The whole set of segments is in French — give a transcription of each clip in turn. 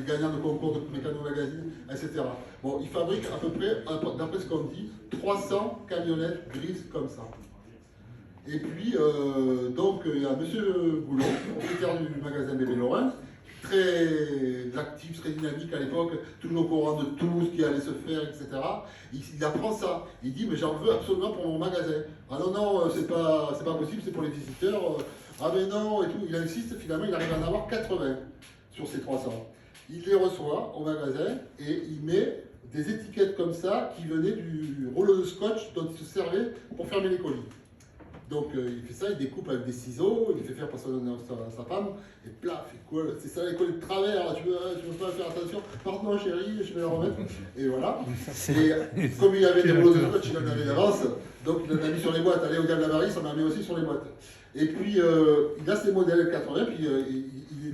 des gagnants de concours de Mécano Magazine, etc. Bon, il fabrique à peu près, d'après ce qu'on dit, 300 camionnettes grises comme ça. Et puis, donc, il y a M. Boulon, propriétaire du magasin Bébé Lorrain, très actif, très dynamique à l'époque, toujours au courant de tout ce qui allait se faire, etc. Il apprend ça. Il dit, mais j'en veux absolument pour mon magasin. Ah non, non, c'est pas possible, c'est pour les visiteurs. Ah mais non, et tout. Il insiste, finalement, il arrive à en avoir 80 sur ces 300. Il les reçoit au magasin et il met des étiquettes comme ça qui venaient du rouleau de scotch dont il se servait pour fermer les colis. Donc il fait ça, il découpe avec des ciseaux, il fait faire pour sa femme, et plaf, il colle. C'est ça, il colle de travers, tu veux pas faire attention, pardon chérie, je vais la remettre. Et voilà. Et comme il y avait des rouleaux de scotch, il en avait d'avance, donc il en a mis sur les boîtes. Allez, au gars de la Marie, ça en a mis aussi sur les boîtes. Et puis il a ses modèles 80, puis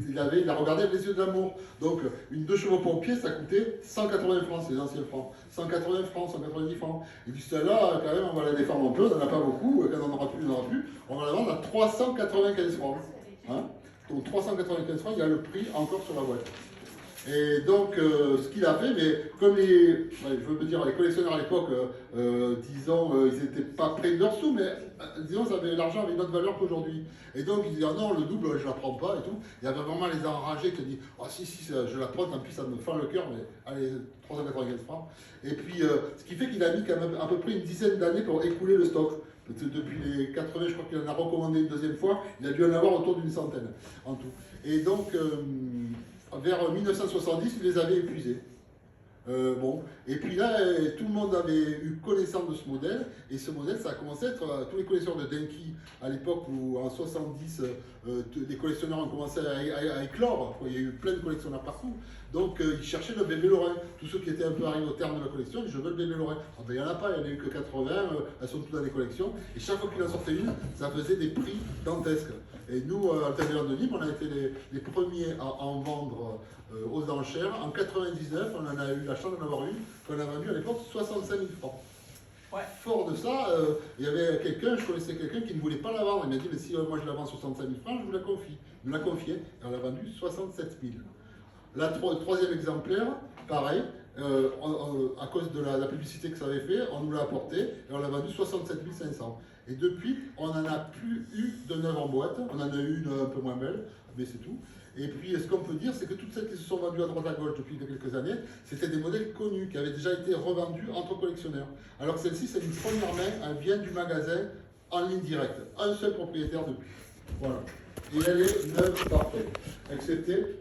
il a regardé avec les yeux de l'amour. Donc une 2 chevaux pompiers, ça coûtait 180 francs, c'est les anciens francs. 180 francs, 190 francs. Il dit celle-là, quand même, on va la défendre un peu, on n'en a pas beaucoup, quand on n'en aura plus, on n'en aura plus. On va la vendre à 395 francs. Hein, donc 395 francs, il y a le prix encore sur la boîte. Et donc, ce qu'il a fait, mais comme les collectionneurs à l'époque, disons, ils n'étaient pas près de leur sous, mais disons, l'argent avait une autre valeur qu'aujourd'hui. Et donc, ils disaient, ah non, le double, je ne la prends pas et tout. Il y avait vraiment les enragés qui disaient, ah si, je la prends, tant pis, ça me fend le cœur, mais allez, 395 francs. Et puis, ce qui fait qu'il a mis quand même à peu près une dizaine d'années pour écouler le stock. Depuis les 80, je crois qu'il en a recommandé une deuxième fois, il a dû en avoir autour d'une centaine en tout. Et donc, vers 1970, il les avait épuisés. Bon. Et puis là, tout le monde avait eu connaissance de ce modèle, et ce modèle, ça a commencé à être tous les collectionneurs de Denki à l'époque où en 70, les collectionneurs ont commencé à éclore. Il y a eu plein de collectionneurs partout. Donc ils cherchaient le bébé Lorrain. Tous ceux qui étaient un peu arrivés au terme de la collection, ils disaient, je veux le bébé Lorrain. Ah ben, il n'y en a pas, il n'y en a eu que 80, elles sont toutes dans les collections. Et chaque fois qu'il en sortait une, ça faisait des prix dantesques. Et nous, à Altamira de Nîmes, on a été les premiers à en vendre aux enchères. En 99, on en a eu la chance d'en avoir une, qu'on a vendue à l'époque 65 000 francs. Ouais. Fort de ça, il y avait je connaissais quelqu'un qui ne voulait pas la vendre. Il m'a dit, mais si moi je la vends 65 000 francs, je vous la confie. Il me l'a confié, et on l'a vendue 67 000. Le troisième exemplaire, pareil, à cause de la publicité que ça avait fait, on nous l'a apporté et on l'a vendu 67 500. Et depuis, on n'en a plus eu de neuve en boîte. On en a eu une un peu moins belle, mais c'est tout. Et puis, ce qu'on peut dire, c'est que toutes celles qui se sont vendues à droite à gauche depuis quelques années, c'était des modèles connus, qui avaient déjà été revendus entre collectionneurs. Alors que celle-ci, c'est une première main, elle vient du magasin en ligne directe. Un seul propriétaire depuis. Voilà. Et elle est neuve parfaite, excepté